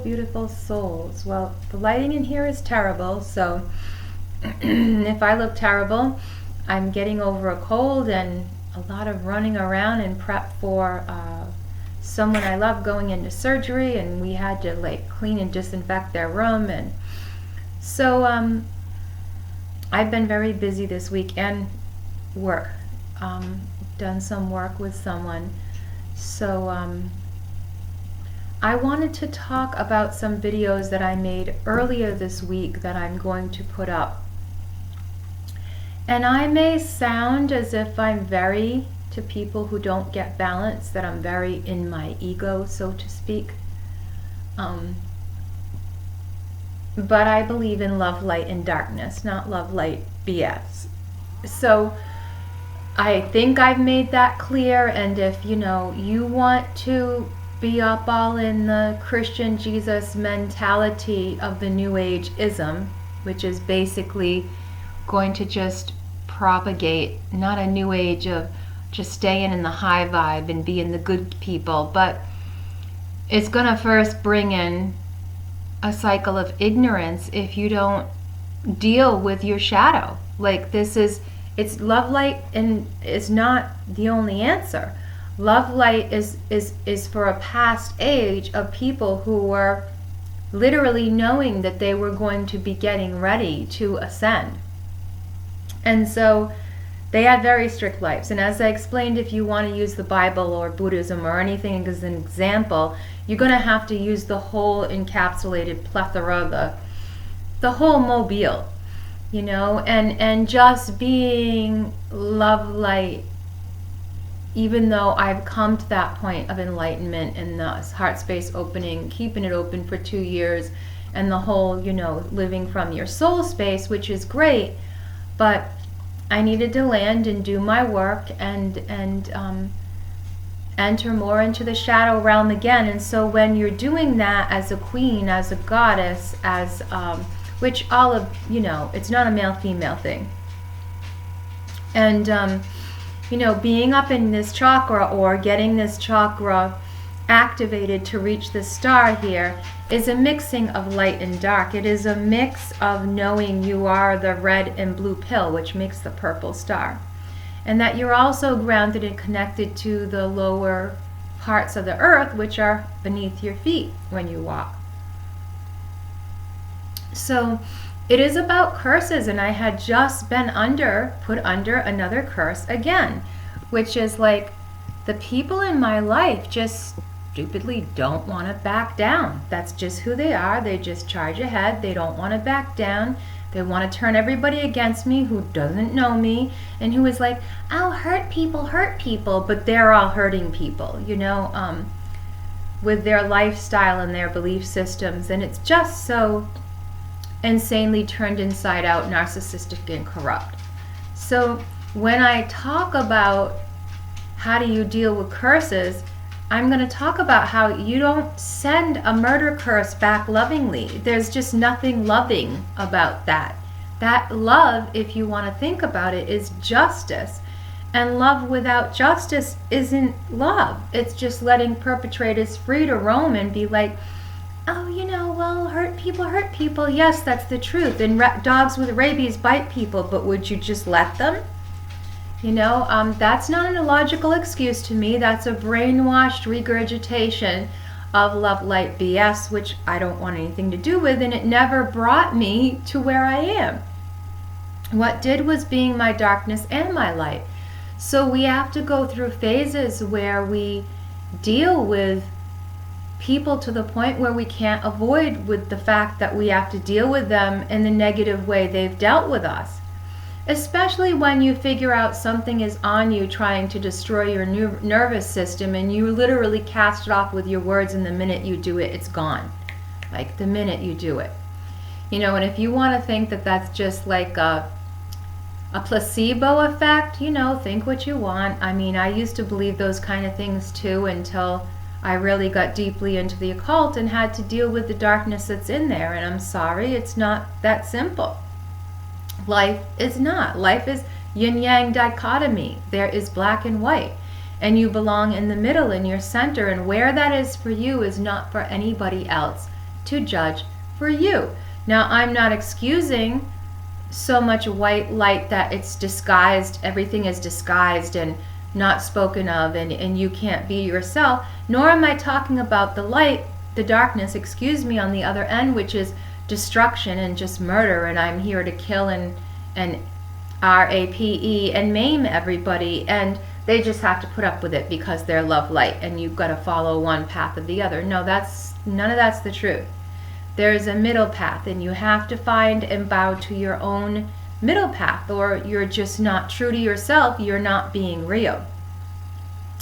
beautiful souls. Well, the lighting in here is terrible, so if I look terrible, I'm getting over a cold and a lot of running around and prep for someone I love going into surgery, and we had to like clean and disinfect their room. And so I've been very busy this week and work. Done some work with someone. So I wanted to talk about some videos that I made earlier this week that I'm going to put up. And I may sound as if I'm very, to people who don't get balance, that I'm very in my ego, so to speak. But I believe in love, light, and darkness, not love, light, BS. So I think I've made that clear, and if you want to be up all in the Christian Jesus mentality of the New Age ism, which is basically going to just propagate, not a New Age of just staying in the high vibe and being the good people, but it's going to first bring in a cycle of ignorance if you don't deal with your shadow. Like it's love, light, and is not the only answer. Love, light is for a past age of people who were literally knowing that they were going to be getting ready to ascend. And so they had very strict lives. And as I explained, if you want to use the Bible or Buddhism or anything as an example, you're going to have to use the whole encapsulated plethora, the whole mobile, and just being love, light. Even though I've come to that point of enlightenment and the heart space opening, keeping it open for 2 years, and the whole, living from your soul space, which is great, but I needed to land and do my work and enter more into the shadow realm again. And so when you're doing that as a queen, as a goddess, as which all of, it's not a male-female thing. And being up in this chakra or getting this chakra activated to reach the star here is a mixing of light and dark. It is a mix of knowing you are the red and blue pill, which makes the purple star. And that you're also grounded and connected to the lower parts of the earth, which are beneath your feet when you walk. So it is about curses, and I had just been put under another curse again, which is like the people in my life just stupidly don't want to back down. That's just who they are. They just charge ahead. They don't want to back down. They want to turn everybody against me who doesn't know me and who is like, I'll hurt people, but they're all hurting people, with their lifestyle and their belief systems. And it's just so insanely turned inside out, narcissistic and corrupt. So when I talk about how do you deal with curses, I'm going to talk about how you don't send a murder curse back lovingly. There's just nothing loving about that. That love, if you want to think about it, is justice. And love without justice isn't love. It's just letting perpetrators free to roam and be like, oh, well, hurt people. Yes, that's the truth. And dogs with rabies bite people, but would you just let them? That's not an illogical excuse to me. That's a brainwashed regurgitation of love, light, BS, which I don't want anything to do with, and it never brought me to where I am. What did was being my darkness and my light. So we have to go through phases where we deal with people to the point where we can't avoid with the fact that we have to deal with them in the negative way they've dealt with us. Especially when you figure out something is on you trying to destroy your nervous system, and you literally cast it off with your words, and the minute you do it, it's gone. Like the minute you do it. And if you want to think that that's just like a placebo effect, think what you want. I mean, I used to believe those kind of things too until I really got deeply into the occult and had to deal with the darkness that's in there. And I'm sorry, it's not that simple. Life is not. Life is yin-yang dichotomy. There is black and white. And you belong in the middle, in your center. And where that is for you is not for anybody else to judge for you. Now, I'm not excusing so much white light that it's disguised, everything is disguised and not spoken of, and you can't be yourself, nor am I talking about the light, the darkness, on the other end, which is destruction and just murder, and I'm here to kill and rape and maim everybody, and they just have to put up with it because they're love light and you've got to follow one path or the other. No, none of that's the truth. There's a middle path, and you have to find and bow to your own middle path, or you're just not true to yourself. You're not being real.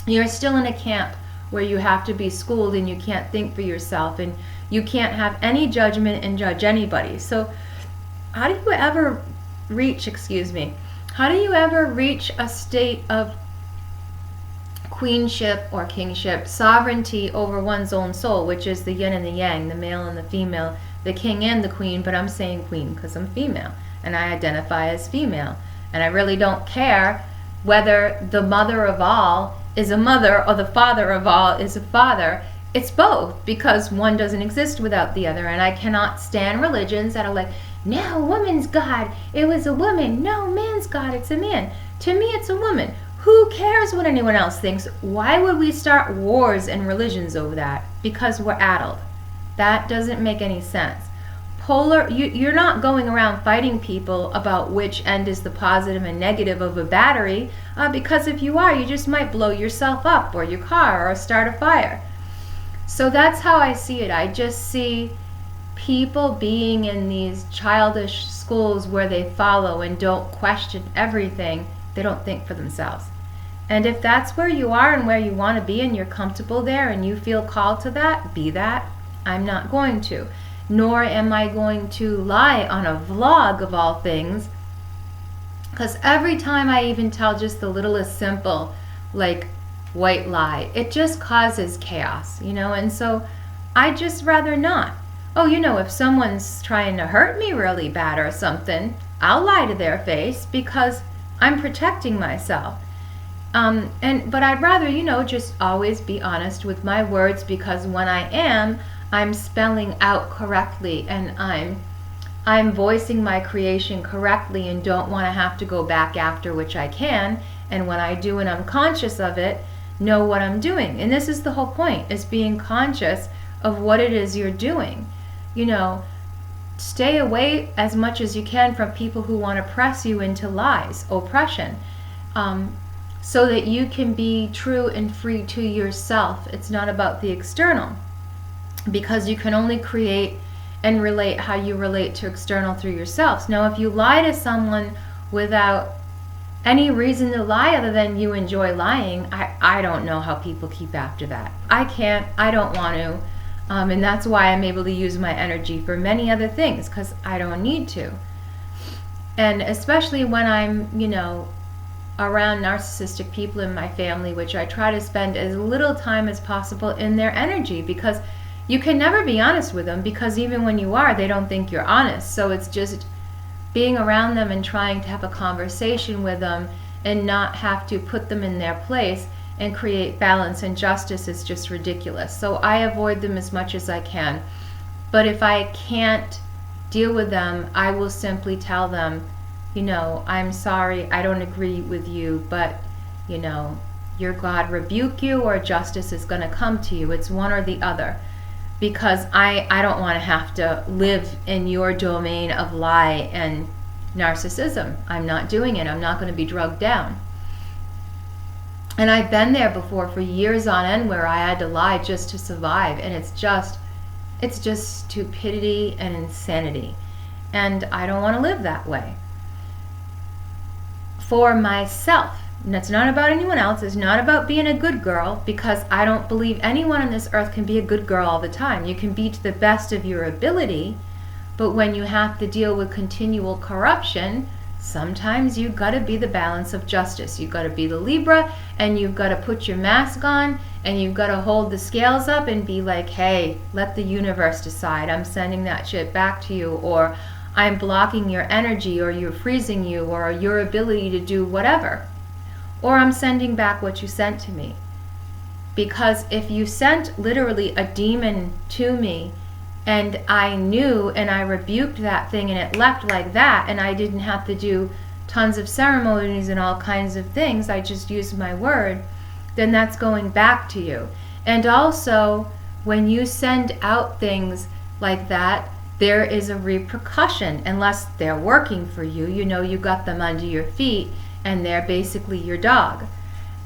You're still in a camp where you have to be schooled and you can't think for yourself and you can't have any judgment and judge anybody. So how do you ever reach a state of queenship or kingship, sovereignty over one's own soul, which is the yin and the yang, the male and the female, the king and the queen, but I'm saying queen because I'm female and I identify as female. And I really don't care whether the mother of all is a mother or the father of all is a father. It's both, because one doesn't exist without the other. And I cannot stand religions that are like, no, woman's God, it was a woman. No, man's God, it's a man. To me, it's a woman. Who cares what anyone else thinks? Why would we start wars and religions over that? Because we're addled. That doesn't make any sense. You're not going around fighting people about which end is the positive and negative of a battery, because if you are, you just might blow yourself up or your car or start a fire. So that's how I see it. I just see people being in these childish schools where they follow and don't question everything. They don't think for themselves. And if that's where you are and where you want to be and you're comfortable there and you feel called to that, be that. I'm not going to. Nor am I going to lie on a vlog of all things, because every time I even tell just the littlest simple, like, white lie, it just causes chaos, and so I just rather not. Oh, if someone's trying to hurt me really bad or something, I'll lie to their face because I'm protecting myself. But I'd rather, just always be honest with my words, because when I'm spelling out correctly and I'm voicing my creation correctly and don't want to have to go back after, which I can. And when I do and I'm conscious of it, know what I'm doing. And this is the whole point, is being conscious of what it is you're doing. Stay away as much as you can from people who want to press you into lies, oppression, so that you can be true and free to yourself. It's not about the external, because you can only create and relate how you relate to external through yourselves. Now, if you lie to someone without any reason to lie other than you enjoy lying, I don't know how people keep after that. I can't. I don't want to. And that's why I'm able to use my energy for many other things, because I don't need to. And especially when I'm, around narcissistic people in my family, which I try to spend as little time as possible in their energy, because you can never be honest with them, because even when you are, they don't think you're honest. So it's just being around them and trying to have a conversation with them and not have to put them in their place and create balance and justice is just ridiculous. So I avoid them as much as I can. But if I can't deal with them, I will simply tell them, I'm sorry, I don't agree with you, but, your God rebuke you, or justice is going to come to you. It's one or the other. Because I don't want to have to live in your domain of lie and narcissism. I'm not doing it. I'm not going to be drugged down. And I've been there before for years on end, where I had to lie just to survive. And it's just stupidity and insanity. And I don't want to live that way. For myself. And it's not about anyone else. It's not about being a good girl, because I don't believe anyone on this earth can be a good girl all the time. You can be to the best of your ability, but when you have to deal with continual corruption, sometimes you've got to be the balance of justice. You've got to be the Libra, and you've got to put your mask on, and you've got to hold the scales up and be like, hey, let the universe decide. I'm sending that shit back to you, or I'm blocking your energy, or you're freezing you, or your ability to do whatever. Or I'm sending back what you sent to me. Because if you sent literally a demon to me And I knew, and I rebuked that thing, and it left like that, and I didn't have to do tons of ceremonies and all kinds of things. I just used my word. Then that's going back to you. And also, when you send out things like that, there is a repercussion. Unless they're working for you, you know you got them under your feet and they're basically your dog.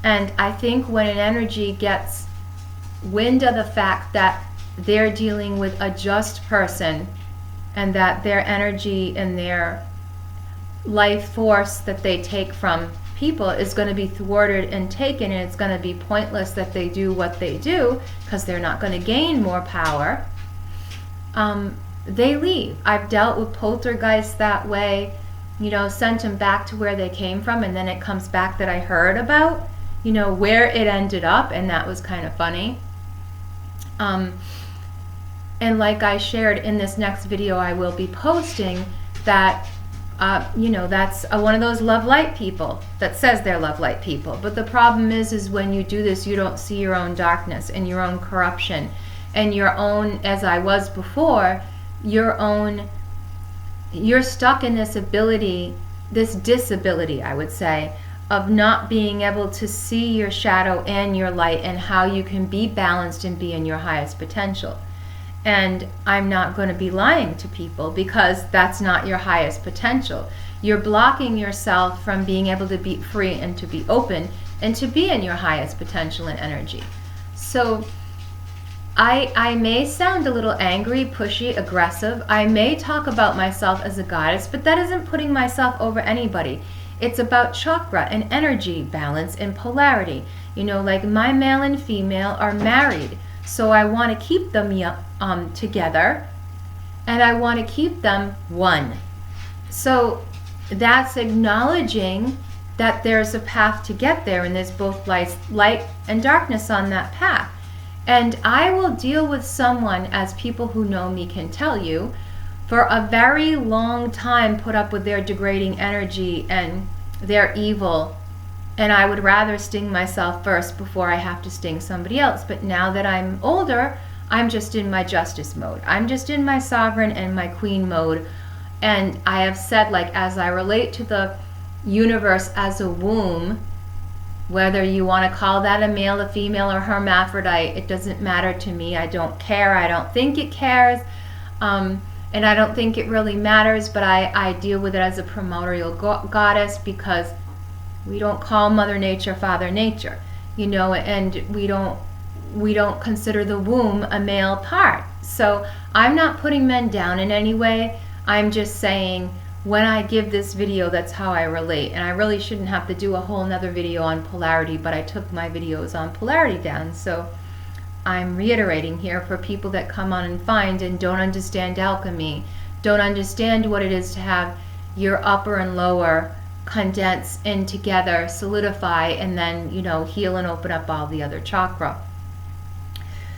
And I think when an energy gets wind of the fact that they're dealing with a just person and that their energy and their life force that they take from people is going to be thwarted and taken, and it's going to be pointless that they do what they do because they're not going to gain more power, they leave. I've dealt with poltergeists that way, you know, sent them back to where they came from, and then it comes back that I heard about, you know, where it ended up, and that was kind of funny. And like I shared in this next video I will be posting, that you know, that's one of those love light people that says they're love light people. But the problem is when you do this, you don't see your own darkness and your own corruption and your own, as I was before, your own, you're stuck in this ability, this disability, I would say, of not being able to see your shadow and your light and how you can be balanced and be in your highest potential. And I'm not going to be lying to people, because that's not your highest potential. You're blocking yourself from being able to be free and to be open and to be in your highest potential and energy. So I may sound a little angry, pushy, aggressive. I may talk about myself as a goddess, but that isn't putting myself over anybody. It's about chakra and energy balance and polarity. You know, like my male and female are married. So I want to keep them together, and I want to keep them one. So that's acknowledging that there's a path to get there, and there's both light and darkness on that path. And I will deal with someone, as people who know me can tell you, for a very long time put up with their degrading energy and their evil. And I would rather sting myself first before I have to sting somebody else. But now that I'm older, I'm just in my justice mode. I'm just in my sovereign and my queen mode. And I have said, like, as I relate to the universe as a womb, whether you want to call that a male, a female, or hermaphrodite, it doesn't matter to me. I don't care. I don't think it cares. And I don't think it really matters, but I deal with it as a primordial goddess, because we don't call Mother Nature Father Nature, you know, and we don't consider the womb a male part. So I'm not putting men down in any way. I'm just saying, when I give this video, that's how I relate. And I really shouldn't have to do a whole nother video on polarity, but I took my videos on polarity down. So I'm reiterating here for people that come on and find and don't understand alchemy, don't understand what it is to have your upper and lower condense in together, solidify, and then, you know, heal and open up all the other chakra.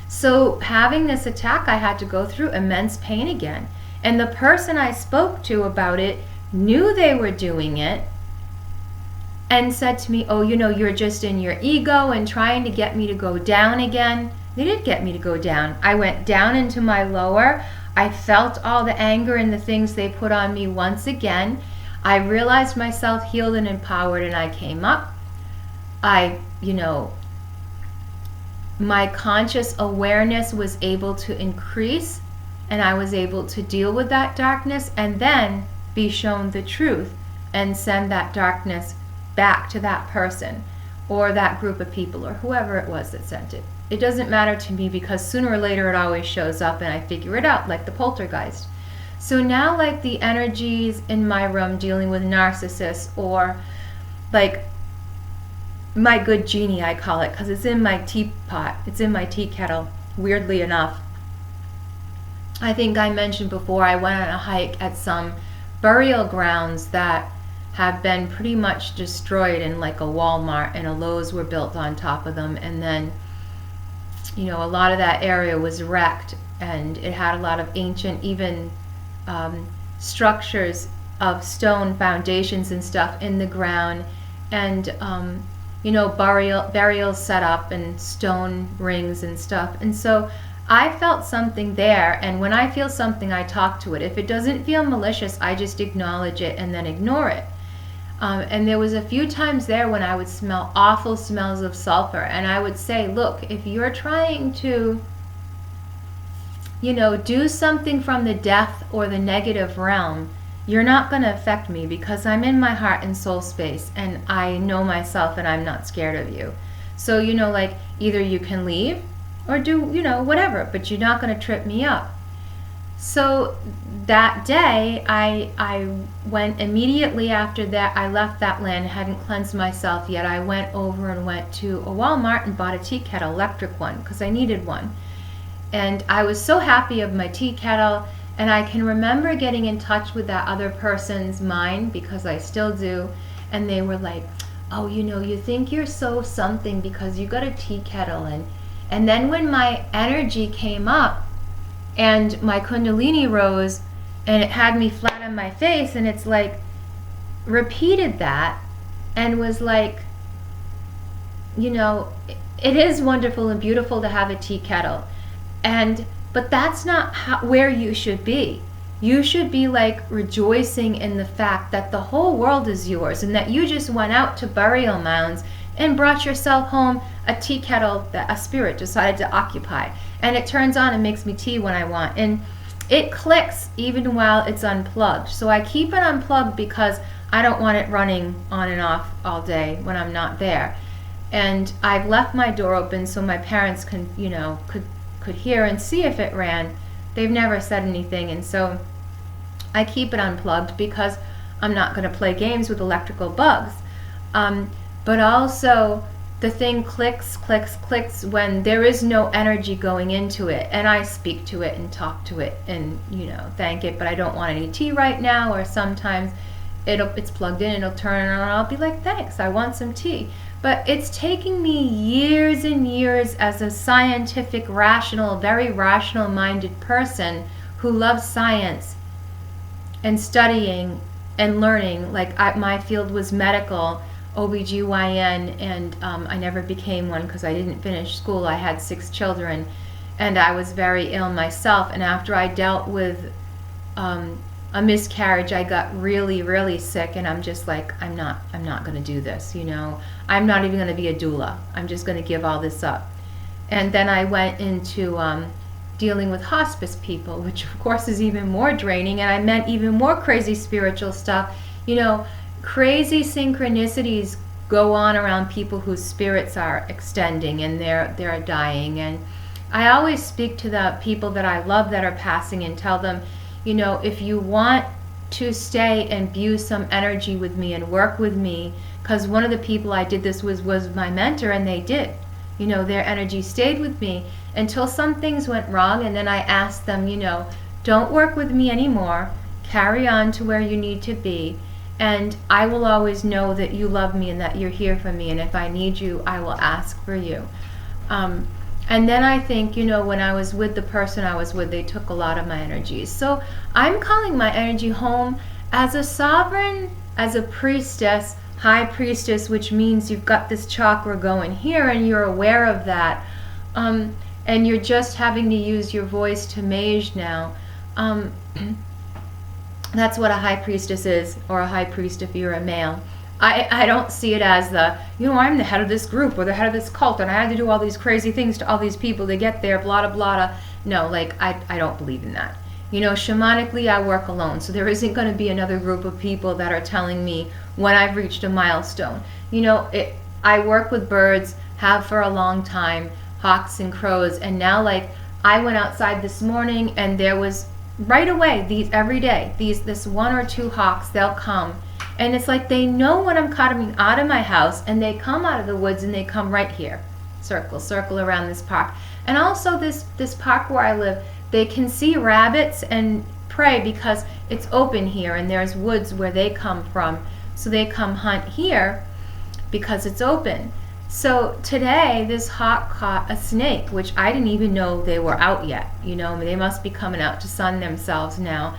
So having this attack, I had to go through immense pain again. And the person I spoke to about it knew they were doing it and said to me, oh, you know, you're just in your ego and trying to get me to go down again. They did get me to go down. I went down into my lower. I felt all the anger and the things they put on me once again. I realized myself healed and empowered, and I came up. You know, my conscious awareness was able to increase, and I was able to deal with that darkness and then be shown the truth and send that darkness back to that person or that group of people or whoever it was that sent it. It doesn't matter to me, because sooner or later it always shows up and I figure it out, like the poltergeist. So now, like the energies in my room dealing with narcissists, or like my good genie, I call it, because it's in my teapot, it's in my tea kettle, weirdly enough. I think I mentioned before, I went on a hike at some burial grounds that have been pretty much destroyed, in like a Walmart and a Lowe's were built on top of them. And then, you know, a lot of that area was wrecked, and it had a lot of ancient, even structures of stone foundations and stuff in the ground, and you know, burials set up and stone rings and stuff. And so I felt something there, and when I feel something, I talk to it. If it doesn't feel malicious, I just acknowledge it and then ignore it. And there was a few times there when I would smell awful smells of sulfur, and I would say, look, if you're trying to, do something from the death or the negative realm, you're not going to affect me, because I'm in my heart and soul space, and I know myself, and I'm not scared of you. So, like, either you can leave or do, whatever, but you're not going to trip me up. So that day, I went immediately after that. I left that land, hadn't cleansed myself yet. I went over and went to a Walmart and bought a tea kettle, electric one, because I needed one. And I was so happy of my tea kettle. And I can remember getting in touch with that other person's mind, because I still do. And they were like, oh, you think you're so something because you got a tea kettle. And then when my energy came up, and my Kundalini rose, and it had me flat on my face, and it's like, repeated that, and was like, it is wonderful and beautiful to have a tea kettle, but that's not where you should be. You should be like rejoicing in the fact that the whole world is yours, and that you just went out to burial mounds and brought yourself home a tea kettle that a spirit decided to occupy. And it turns on and makes me tea when I want. And it clicks even while it's unplugged. So I keep it unplugged because I don't want it running on and off all day when I'm not there. And I've left my door open so my parents can, could hear and see if it ran. They've never said anything. And so I keep it unplugged because I'm not going to play games with electrical bugs. But also, the thing clicks when there is no energy going into it, and I speak to it and talk to it and thank it, but I don't want any tea right now. Or sometimes it's plugged in, it'll turn on, and I'll be like, thanks, I want some tea. But it's taking me years and years as a scientific, rational, very rational minded person who loves science and studying and learning. Like my field was medical, OBGYN, and I never became one because I didn't finish school. I had 6 children, and I was very ill myself. And after I dealt with a miscarriage, I got really, really sick, and I'm just like, I'm not going to do this. I'm not even going to be a doula. I'm just going to give all this up. And then I went into dealing with hospice people, which of course is even more draining, and I met even more crazy spiritual stuff. Crazy synchronicities go on around people whose spirits are extending and they're dying. And I always speak to the people that I love that are passing and tell them, if you want to stay and view some energy with me and work with me, because one of the people I did this with was my mentor, and they did. Their energy stayed with me until some things went wrong, and then I asked them, don't work with me anymore, carry on to where you need to be. And I will always know that you love me and that you're here for me. And if I need you, I will ask for you. And then I think, when I was with the person I was with, they took a lot of my energies. So I'm calling my energy home as a sovereign, as a priestess, high priestess, which means you've got this chakra going here and you're aware of that. And you're just having to use your voice to mage now. That's what a high priestess is, or a high priest if you're a male. I don't see it as I'm the head of this group or the head of this cult, and I had to do all these crazy things to all these people to get there, blah, blah, blah. No, I don't believe in that. Shamanically, I work alone, so there isn't going to be another group of people that are telling me when I've reached a milestone. I work with birds, have for a long time, hawks and crows, and now, I went outside this morning, and there was right away, every day, this 1 or 2 hawks, they'll come. And it's like they know when I'm coming out of my house, and they come out of the woods and they come right here. Circle around this park. And also this park where I live, they can see rabbits and prey because it's open here, and there's woods where they come from. So they come hunt here because it's open. So today, this hawk caught a snake, which I didn't even know they were out yet. They must be coming out to sun themselves now.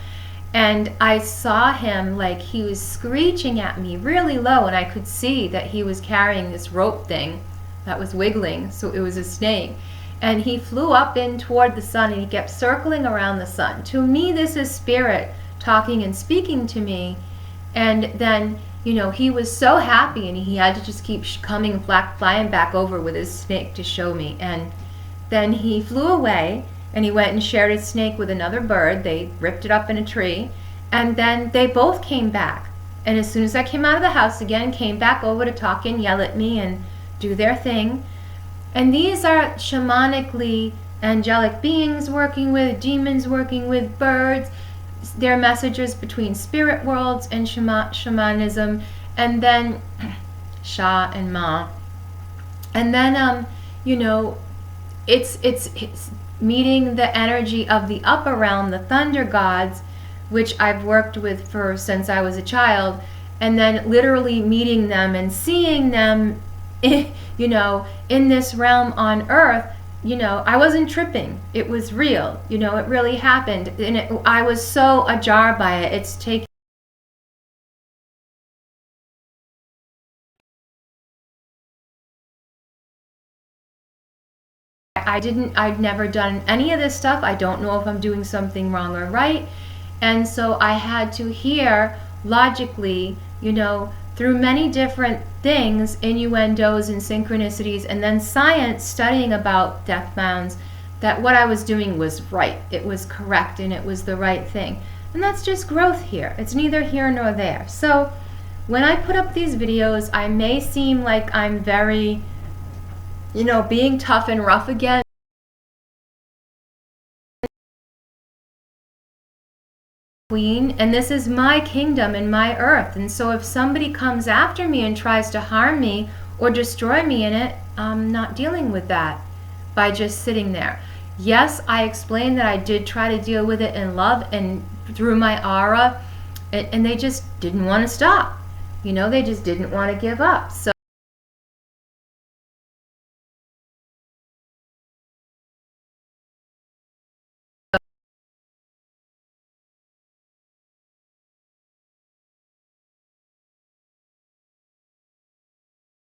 And I saw him, he was screeching at me really low, and I could see that he was carrying this rope thing that was wiggling, so it was a snake. and he flew up in toward the sun, and he kept circling around the sun. To me, this is spirit talking and speaking to me. And then, you know, he was so happy, and he had to just keep coming, flying back over with his snake to show me. And then he flew away, and he went and shared his snake with another bird. They ripped it up in a tree, and then they both came back. And as soon as I came out of the house again, came back over to talk and yell at me and do their thing. And these are shamanically angelic beings working with, demons working with, birds. They're messengers between spirit worlds and shamanism, and then Sha and Ma. And then, you know, it's meeting the energy of the upper realm, the thunder gods, which I've worked with since I was a child, and then literally meeting them and seeing them, you know, in this realm on earth. You know, I wasn't tripping. It was real. You know, it really happened. And I was so ajar by it. It's taken. I'd never done any of this stuff. I don't know if I'm doing something wrong or right. And so I had to hear logically, you know, through many different things, innuendos and synchronicities, and then science studying about death mounds, that what I was doing was right. It was correct, and it was the right thing. And that's just growth here. It's neither here nor there. So when I put up these videos, I may seem like I'm very, you know, being tough and rough again. Queen, and this is my kingdom and my earth, and so if somebody comes after me and tries to harm me or destroy me in it, I'm not dealing with that by just sitting there. Yes, I explained that I did try to deal with it in love and through my aura, and they just didn't want to stop. You know, they just didn't want to give up. So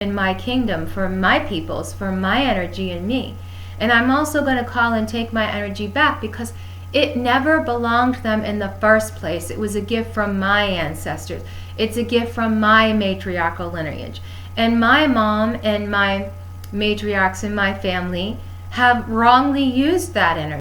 in my kingdom, for my peoples, for my energy and me. And I'm also going to call and take my energy back, because it never belonged to them in the first place. It was a gift from my ancestors. It's a gift from my matriarchal lineage. And my mom and my matriarchs in my family have wrongly used that energy.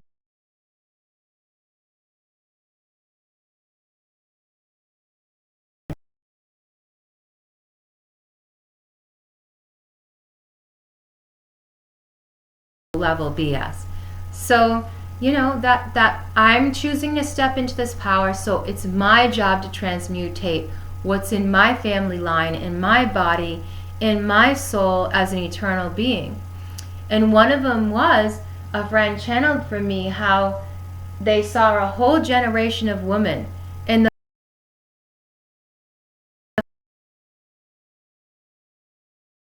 Level BS. So, you know, that I'm choosing to step into this power, so it's my job to transmutate what's in my family line, in my body, in my soul as an eternal being. And one of them was, a friend channeled for me how they saw a whole generation of women in the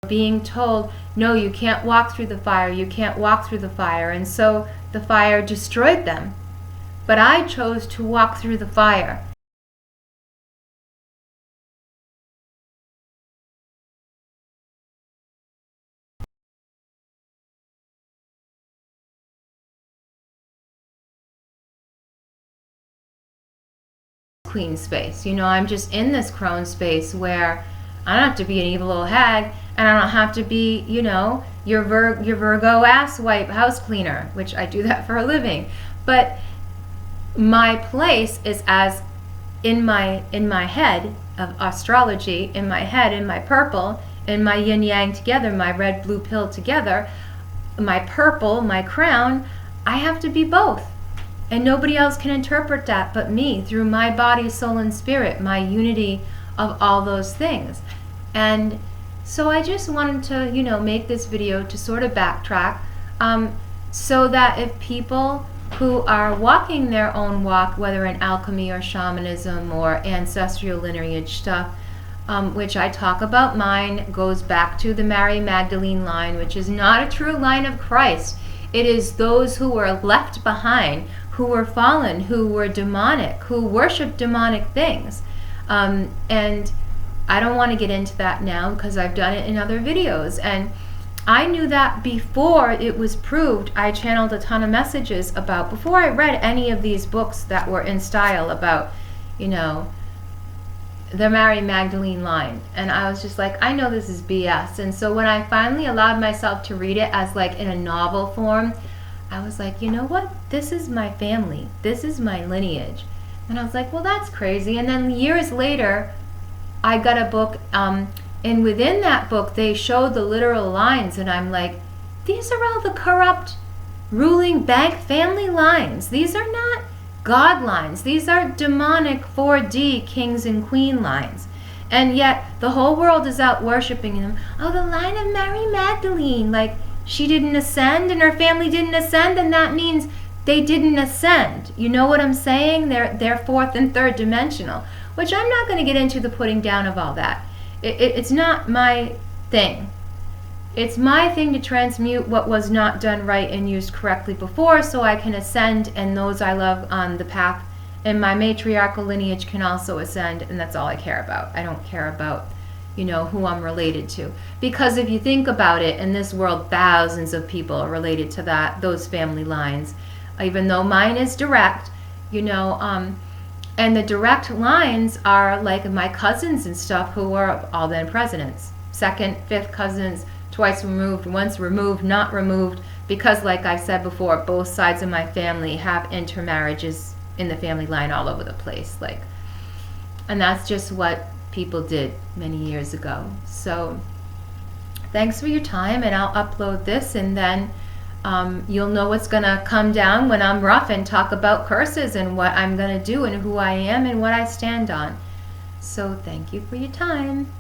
being told, no, you can't walk through the fire, you can't walk through the fire. And so the fire destroyed them. But I chose to walk through the fire. Queen space. You know, I'm just in this crone space where I don't have to be an evil little hag, and I don't have to be, you know, your Virgo ass wipe house cleaner, which I do that for a living. But my place is as in my head of astrology, in my head, in my purple, in my yin yang together, my red blue pill together, my purple, my crown. I have to be both. And nobody else can interpret that but me, through my body, soul, and spirit, my unity of all those things. And so I just wanted to, you know, make this video to sort of backtrack, so that if people who are walking their own walk, whether in alchemy or shamanism or ancestral lineage stuff, which I talk about, mine goes back to the Mary Magdalene line, which is not a true line of Christ. It is those who were left behind, who were fallen, who were demonic, who worship demonic things. And I don't want to get into that now because I've done it in other videos. And I knew that before it was proved. I channeled a ton of messages about, before I read any of these books that were in style about, you know, the Mary Magdalene line. And I was just like, I know this is BS. And so when I finally allowed myself to read it as like in a novel form, I was like, you know what? This is my family. This is my lineage. And I was like, well, that's crazy. And then years later, I got a book, and within that book, they showed the literal lines. And I'm like, these are all the corrupt ruling bank family lines. These are not God lines. These are demonic 4D kings and queen lines. And yet the whole world is out worshiping them. Oh, the line of Mary Magdalene. Like, she didn't ascend and her family didn't ascend, and that means they didn't ascend. You know what I'm saying? They're fourth and third dimensional, which I'm not going to get into the putting down of all that. It's not my thing. It's my thing to transmute what was not done right and used correctly before, so I can ascend, and those I love on the path and my matriarchal lineage can also ascend, and that's all I care about. I don't care about, you know, who I'm related to. Because if you think about it, in this world, thousands of people are related to those family lines. Even though mine is direct, you know, and the direct lines are like my cousins and stuff who are all then presidents. Second, fifth cousins, twice removed, once removed, not removed, because like I said before, both sides of my family have intermarriages in the family line all over the place. Like, and that's just what people did many years ago. So thanks for your time, and I'll upload this, and then you'll know what's going to come down when I'm rough and talk about curses and what I'm going to do and who I am and what I stand on. So thank you for your time.